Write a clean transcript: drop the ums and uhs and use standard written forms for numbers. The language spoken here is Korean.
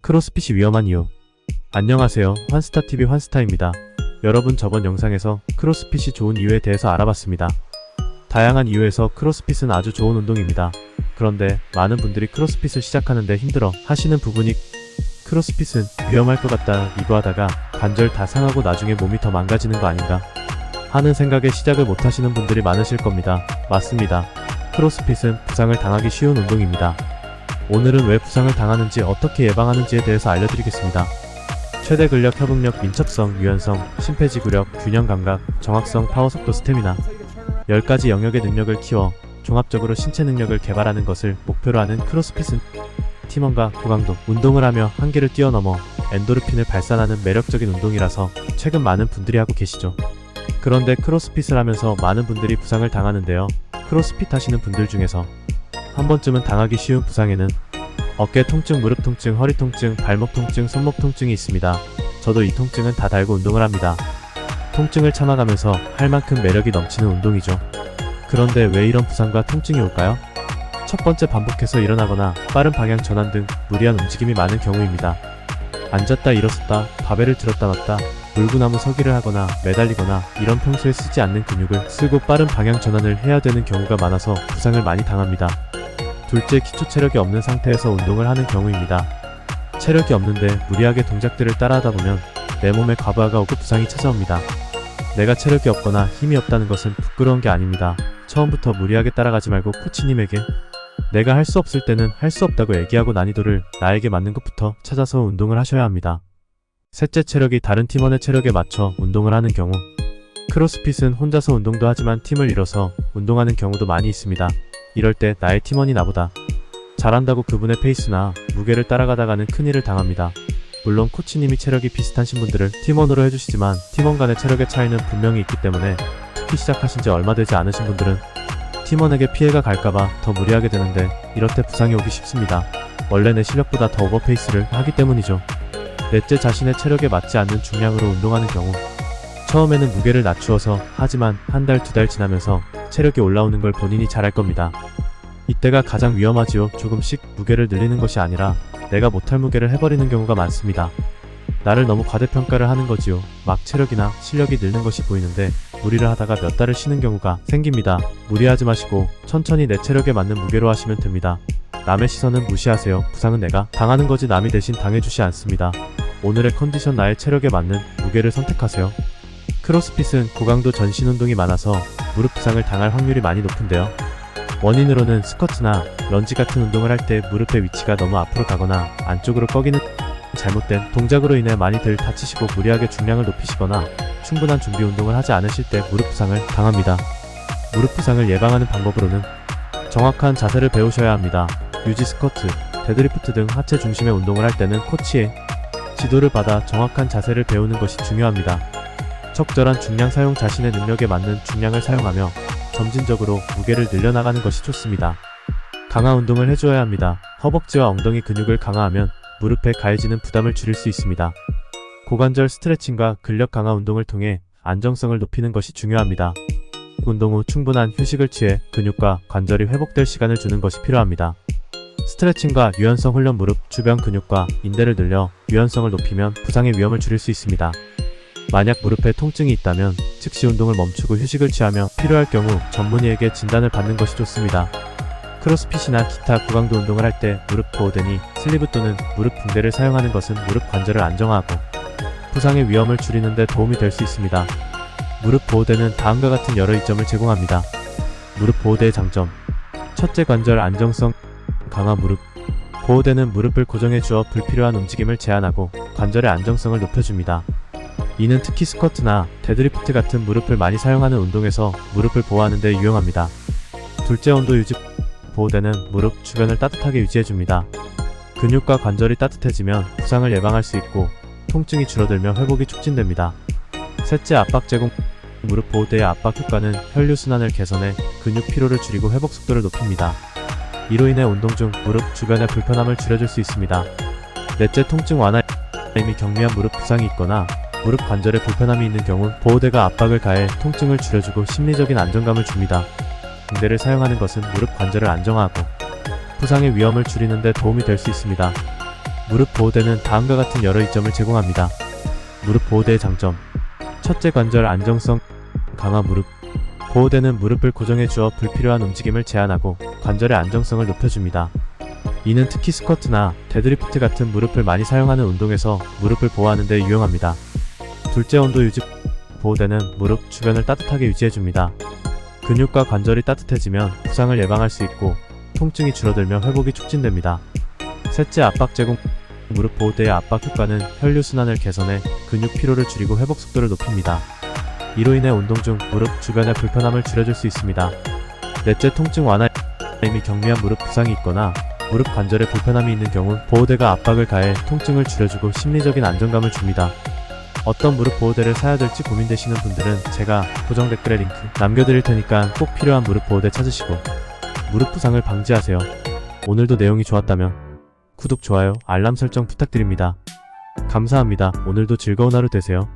크로스핏이 위험한 이유. 안녕하세요, 환스타TV 환스타입니다. 여러분, 저번 영상에서 크로스핏이 좋은 이유에 대해서 알아봤습니다. 다양한 이유에서 크로스핏은 아주 좋은 운동입니다. 그런데 많은 분들이 크로스핏을 시작하는데 힘들어 하시는 부분이, 크로스핏은 위험할 것 같다, 이거 하다가 관절 다 상하고 나중에 몸이 더 망가지는 거 아닌가 하는 생각에 시작을 못 하시는 분들이 많으실 겁니다. 맞습니다. 크로스핏은 부상을 당하기 쉬운 운동입니다. 오늘은 왜 부상을 당하는지, 어떻게 예방하는지에 대해서 알려드리겠습니다. 최대 근력, 협응력, 민첩성, 유연성, 심폐지구력, 균형 감각, 정확성, 파워, 속도, 스태미나 10가지 영역의 능력을 키워 종합적으로 신체 능력을 개발하는 것을 목표로 하는 크로스핏은 팀원과 고강도 운동을 하며 한계를 뛰어넘어 엔도르핀을 발산하는 매력적인 운동이라서 최근 많은 분들이 하고 계시죠. 그런데 크로스핏을 하면서 많은 분들이 부상을 당하는데요. 크로스핏 하시는 분들 중에서 한 번쯤은 당하기 쉬운 부상에는 어깨 통증, 무릎 통증, 허리 통증, 발목 통증, 손목 통증이 있습니다. 저도 이 통증은 다 달고 운동을 합니다. 통증을 참아가면서 할 만큼 매력이 넘치는 운동이죠. 그런데 왜 이런 부상과 통증이 올까요? 첫 번째, 반복해서 일어나거나 빠른 방향 전환 등 무리한 움직임이 많은 경우입니다. 앉았다 일어섰다, 바벨을 들었다 놨다, 물구나무 서기를 하거나 매달리거나 이런 평소에 쓰지 않는 근육을 쓰고 빠른 방향 전환을 해야 되는 경우가 많아서 부상을 많이 당합니다. 둘째, 기초 체력이 없는 상태에서 운동을 하는 경우입니다. 체력이 없는데 무리하게 동작들을 따라하다 보면 내 몸에 과부하가 오고 부상이 찾아옵니다. 내가 체력이 없거나 힘이 없다는 것은 부끄러운 게 아닙니다. 처음부터 무리하게 따라가지 말고 코치님에게 내가 할 수 없을 때는 할 수 없다고 얘기하고 난이도를 나에게 맞는 것부터 찾아서 운동을 하셔야 합니다. 셋째, 체력이 다른 팀원의 체력에 맞춰 운동을 하는 경우. 크로스핏은 혼자서 운동도 하지만 팀을 이뤄서 운동하는 경우도 많이 있습니다. 이럴 때 나의 팀원이 나보다 잘한다고 그분의 페이스나 무게를 따라가다가는 큰일을 당합니다. 물론 코치님이 체력이 비슷하신 분들을 팀원으로 해주시지만 팀원 간의 체력의 차이는 분명히 있기 때문에 특히 시작하신 지 얼마 되지 않으신 분들은 팀원에게 피해가 갈까봐 더 무리하게 되는데 이럴 때 부상이 오기 쉽습니다. 원래 내 실력보다 더 오버페이스를 하기 때문이죠. 넷째, 자신의 체력에 맞지 않는 중량으로 운동하는 경우. 처음에는 무게를 낮추어서 하지만 한 달, 두 달 지나면서 체력이 올라오는 걸 본인이 잘 알 겁니다. 이때가 가장 위험하지요. 조금씩 무게를 늘리는 것이 아니라 내가 못할 무게를 해버리는 경우가 많습니다. 나를 너무 과대평가를 하는 거지요. 막 체력이나 실력이 늘는 것이 보이는데 무리를 하다가 몇 달을 쉬는 경우가 생깁니다. 무리하지 마시고 천천히 내 체력에 맞는 무게로 하시면 됩니다. 남의 시선은 무시하세요. 부상은 내가 당하는 거지 남이 대신 당해주지 않습니다. 오늘의 컨디션, 나의 체력에 맞는 무게를 선택하세요. 크로스핏은 고강도 전신 운동이 많아서 무릎 부상을 당할 확률이 많이 높은데요. 원인으로는 스쿼트나 런지 같은 운동을 할 때 무릎의 위치가 너무 앞으로 가거나 안쪽으로 꺾이는 잘못된 동작으로 인해 많이들 다치시고 무리하게 중량을 높이시거나 충분한 준비 운동을 하지 않으실 때 무릎 부상을 당합니다. 무릎 부상을 예방하는 방법으로는 정확한 자세를 배우셔야 합니다. 유지 스쿼트, 데드리프트 등 하체 중심의 운동을 할 때는 코치의 지도를 받아 정확한 자세를 배우는 것이 중요합니다. 적절한 중량 사용, 자신의 능력에 맞는 중량을 사용하며 점진적으로 무게를 늘려나가는 것이 좋습니다. 강화 운동을 해줘야 합니다. 허벅지와 엉덩이 근육을 강화하면 무릎에 가해지는 부담을 줄일 수 있습니다. 고관절 스트레칭과 근력 강화 운동을 통해 안정성을 높이는 것이 중요합니다. 운동 후 충분한 휴식을 취해 근육과 관절이 회복될 시간을 주는 것이 필요합니다. 스트레칭과 유연성 훈련, 무릎 주변 근육과 인대를 늘려 유연성을 높이면 부상의 위험을 줄일 수 있습니다. 만약 무릎에 통증이 있다면 즉시 운동을 멈추고 휴식을 취하며 필요할 경우 전문의에게 진단을 받는 것이 좋습니다. 크로스핏이나 기타 고강도 운동을 할 때 무릎 보호대니 슬리브 또는 무릎 붕대를 사용하는 것은 무릎 관절을 안정화하고 부상의 위험을 줄이는 데 도움이 될 수 있습니다. 무릎 보호대는 다음과 같은 여러 이점을 제공합니다. 무릎 보호대의 장점. 첫째, 관절 안정성 강화. 무릎 보호대는 무릎을 고정해 주어 불필요한 움직임을 제한하고 관절의 안정성을 높여줍니다. 이는 특히 스쿼트나 데드리프트 같은 무릎을 많이 사용하는 운동에서 무릎을 보호하는 데 유용합니다. 둘째, 온도 유지. 보호대는 무릎 주변을 따뜻하게 유지해줍니다. 근육과 관절이 따뜻해지면 부상을 예방할 수 있고 통증이 줄어들며 회복이 촉진됩니다. 셋째, 압박 제공. 무릎 보호대의 압박 효과는 혈류순환을 개선해 근육 피로를 줄이고 회복 속도를 높입니다. 이로 인해 운동 중 무릎 주변의 불편함을 줄여줄 수 있습니다. 넷째, 통증 완화. 이미 경미한 무릎 부상이 있거나 무릎 관절에 불편함이 있는 경우 보호대가 압박을 가해 통증을 줄여주고 심리적인 안정감을 줍니다. 붕대를 사용하는 것은 무릎 관절을 안정화하고 부상의 위험을 줄이는 데 도움이 될 수 있습니다. 무릎 보호대는 다음과 같은 여러 이점을 제공합니다. 무릎 보호대의 장점. 첫째, 관절 안정성 강화. 무릎 보호대는 무릎을 고정해 주어 불필요한 움직임을 제한하고 관절의 안정성을 높여줍니다. 이는 특히 스쿼트나 데드리프트 같은 무릎을 많이 사용하는 운동에서 무릎을 보호하는 데 유용합니다. 둘째, 온도 유지. 보호대는 무릎 주변을 따뜻하게 유지해줍니다. 근육과 관절이 따뜻해지면 부상을 예방할 수 있고 통증이 줄어들며 회복이 촉진됩니다. 셋째, 압박 제공. 무릎 보호대의 압박 효과는 혈류순환을 개선해 근육 피로를 줄이고 회복 속도를 높입니다. 이로 인해 운동 중 무릎 주변의 불편함을 줄여줄 수 있습니다. 넷째, 통증 완화. 이미 경미한 무릎 부상이 있거나 무릎 관절에 불편함이 있는 경우 보호대가 압박을 가해 통증을 줄여주고 심리적인 안정감을 줍니다. 어떤 무릎 보호대를 사야 될지 고민되시는 분들은 제가 고정 댓글에 링크 남겨드릴 테니까 꼭 필요한 무릎 보호대 찾으시고 무릎 부상을 방지하세요. 오늘도 내용이 좋았다면 구독, 좋아요, 알람 설정 부탁드립니다. 감사합니다. 오늘도 즐거운 하루 되세요.